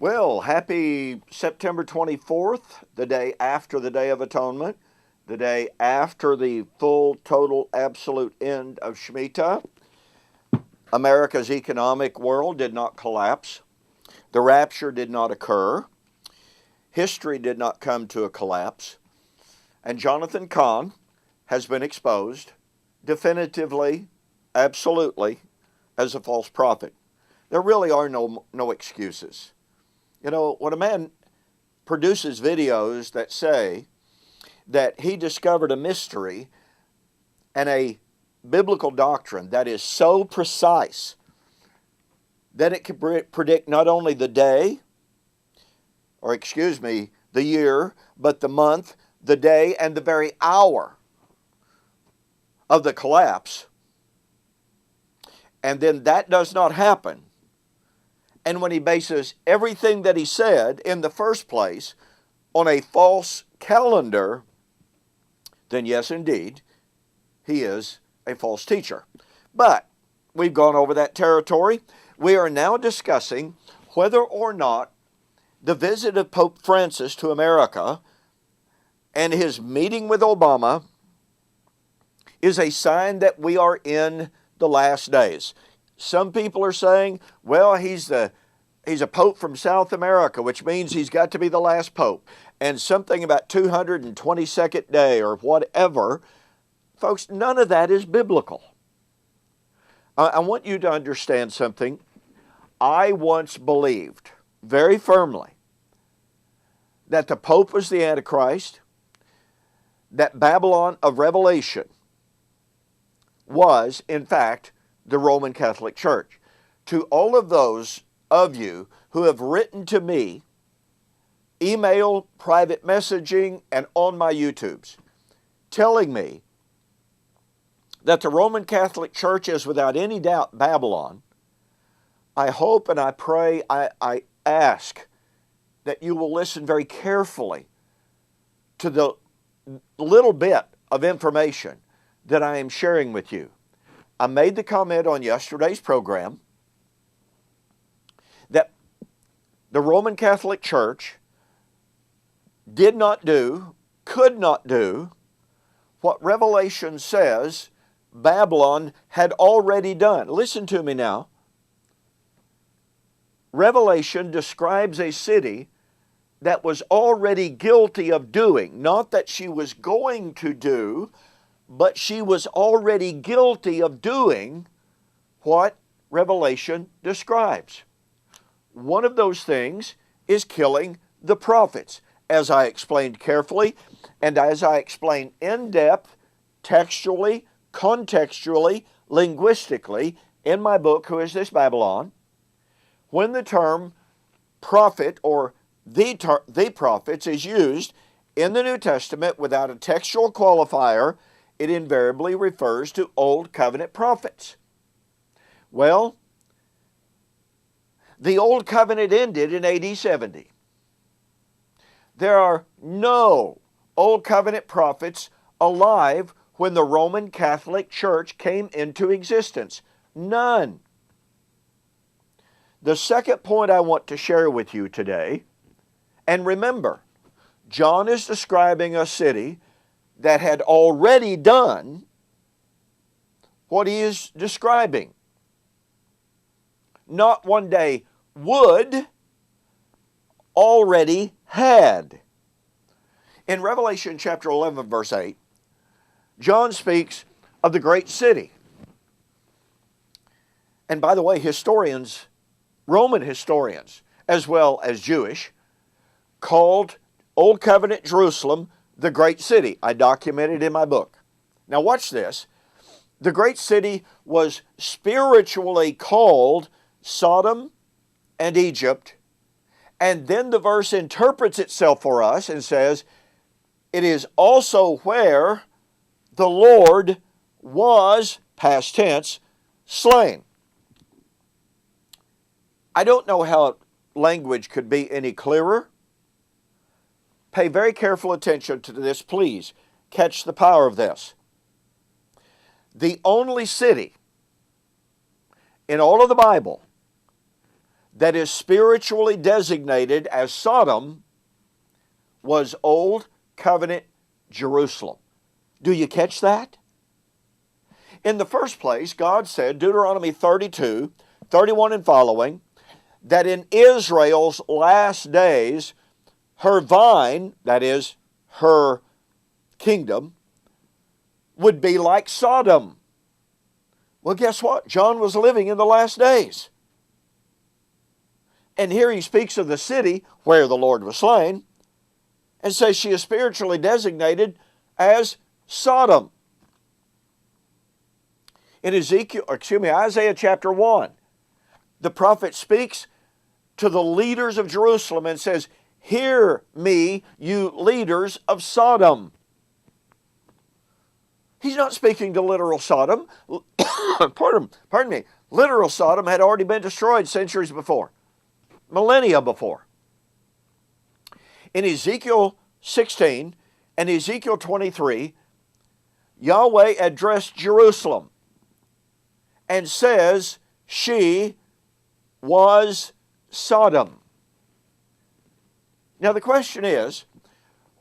Well, happy September 24th, the day after the Day of Atonement, the day after the full, total, absolute end of Shemitah. America's economic world did not collapse. The rapture did not occur. History did not come to a collapse. And Jonathan Cahn has been exposed definitively, absolutely, as a false prophet. There really are no excuses. You know, when a man produces videos that say that he discovered a mystery and a biblical doctrine that is so precise that it can predict not only the day, the year, but the month, the day, and the very hour of the collapse, and then that does not happen. And when he bases everything that he said in the first place on a false calendar, then yes, indeed, he is a false teacher. But we've gone over that territory. We are now discussing whether or not the visit of Pope Francis to America and his meeting with Obama is a sign that we are in the last days. Some people are saying, well, he's a pope from South America, which means he's got to be the last pope. And something about 222nd day or whatever. Folks, none of that is biblical. I want you to understand something. I once believed very firmly that the Pope was the Antichrist, that Babylon of Revelation was, in fact, the Roman Catholic Church. To all of those of you who have written to me, email, private messaging, and on my YouTubes, telling me that the Roman Catholic Church is without any doubt Babylon, I hope and I pray, I ask that you will listen very carefully to the little bit of information that I am sharing with you. I made the comment on yesterday's program that the Roman Catholic Church did not do, could not do, what Revelation says Babylon had already done. Listen to me now. Revelation describes a city that was already guilty of doing, not that she was going to do, but she was already guilty of doing what Revelation describes. One of those things is killing the prophets, as I explained carefully, and as I explained in depth, textually, contextually, linguistically, in my book, Who Is This Babylon? When the term prophet or the prophets is used in the New Testament without a textual qualifier, it invariably refers to Old Covenant prophets. Well, the Old Covenant ended in AD 70. There are no Old Covenant prophets alive when the Roman Catholic Church came into existence. None. The second point I want to share with you today, and remember, John is describing a city that had already done what he is describing. Not one day would, already had. In Revelation chapter 11, verse 8, John speaks of the great city. And by the way, historians, Roman historians, as well as Jewish, called Old Covenant Jerusalem the great city. I documented in my book. Now watch this. The great city was spiritually called Sodom and Egypt, and then the verse interprets itself for us and says, it is also where the Lord was, past tense, slain. I don't know how language could be any clearer. Pay very careful attention to this, please. Catch the power of this. The only city in all of the Bible that is spiritually designated as Sodom was Old Covenant Jerusalem. Do you catch that? In the first place, God said, Deuteronomy 32, 31 and following, that in Israel's last days, her vine, that is, her kingdom, would be like Sodom. Well, guess what? John was living in the last days. And here he speaks of the city where the Lord was slain, and says she is spiritually designated as Sodom. In Isaiah chapter 1, the prophet speaks to the leaders of Jerusalem and says, "Hear me, you leaders of Sodom." He's not speaking to literal Sodom. Pardon me. Literal Sodom had already been destroyed centuries before, millennia before. In Ezekiel 16 and Ezekiel 23, Yahweh addressed Jerusalem and says she was Sodom. Now the question is,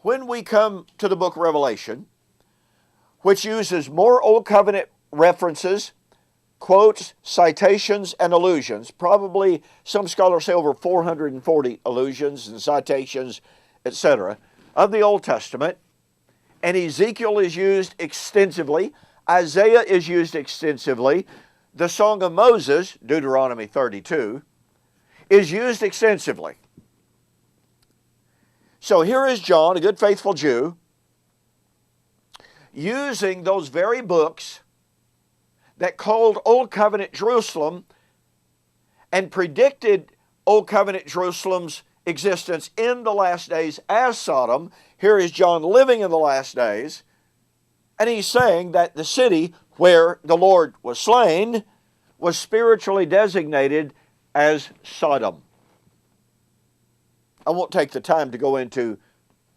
when we come to the book of Revelation, which uses more Old Covenant references, quotes, citations, and allusions, probably some scholars say over 440 allusions and citations, etc., of the Old Testament, and Ezekiel is used extensively, Isaiah is used extensively, the Song of Moses, Deuteronomy 32, is used extensively. So here is John, a good faithful Jew, using those very books that called Old Covenant Jerusalem and predicted Old Covenant Jerusalem's existence in the last days as Sodom. Here is John living in the last days, and he's saying that the city where the Lord was slain was spiritually designated as Sodom. I won't take the time to go into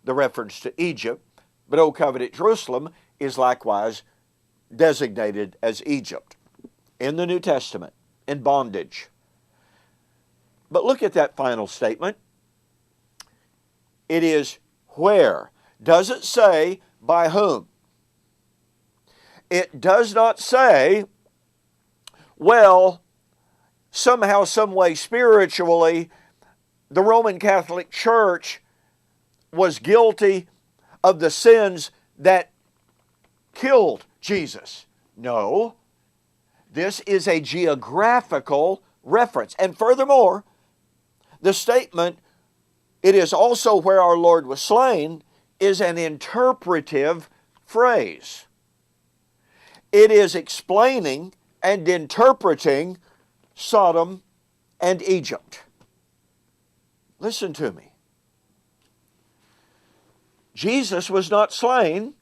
the reference to Egypt, but Old Covenant Jerusalem is likewise designated as Egypt in the New Testament, in bondage. But look at that final statement. It is where. Does it say by whom? It does not say, well, somehow, some way, spiritually, the Roman Catholic Church was guilty of the sins that killed Jesus. No, this is a geographical reference. And furthermore, the statement, "It is also where our Lord was slain," is an interpretive phrase. It is explaining and interpreting Sodom and Egypt. Listen to me. Jesus was not slain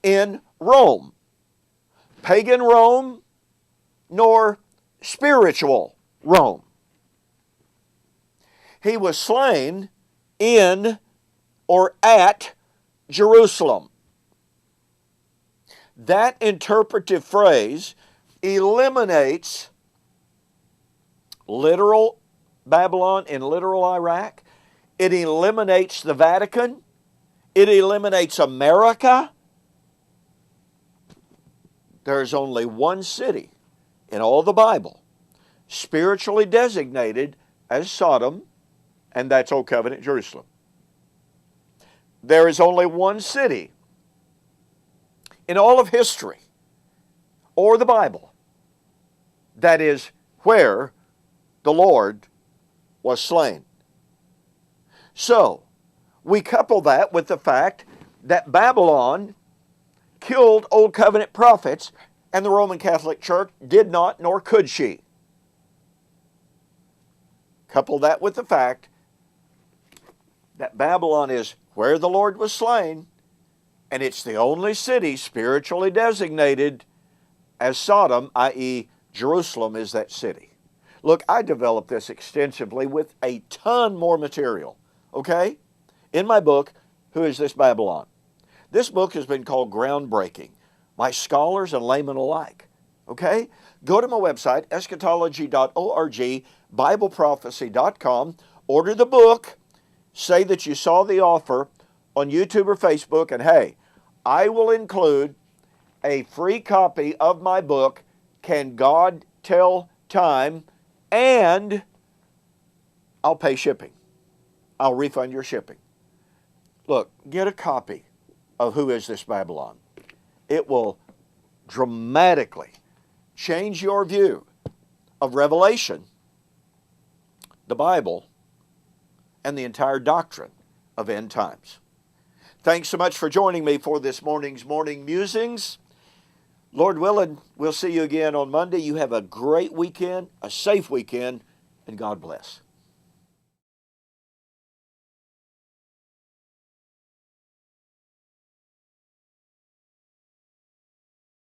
in Rome, pagan Rome, nor spiritual Rome. He was slain in or at Jerusalem. That interpretive phrase eliminates literal Babylon in literal Iraq. It eliminates the Vatican. It eliminates America. There's only one city in all the Bible spiritually designated as Sodom, and that's Old Covenant Jerusalem. There is only one city in all of history or the Bible that is where the Lord was slain. So, we couple that with the fact that Babylon killed Old Covenant prophets, and the Roman Catholic Church did not, nor could she. Couple that with the fact that Babylon is where the Lord was slain, and it's the only city spiritually designated as Sodom, i.e. Jerusalem is that city. Look, I developed this extensively with a ton more material, okay? In my book, Who is This Babylon? This book has been called groundbreaking by scholars and laymen alike, okay? Go to my website, eschatology.org, BibleProphecy.com. Order the book. Say that you saw the offer on YouTube or Facebook, and hey, I will include a free copy of my book, Can God Tell Time? And I'll pay shipping. I'll refund your shipping. Look, get a copy of Who Is This Babylon? It will dramatically change your view of Revelation, the Bible, and the entire doctrine of end times. Thanks so much for joining me for this morning's Morning Musings. Lord willing, we'll see you again on Monday. You have a great weekend, a safe weekend, and God bless.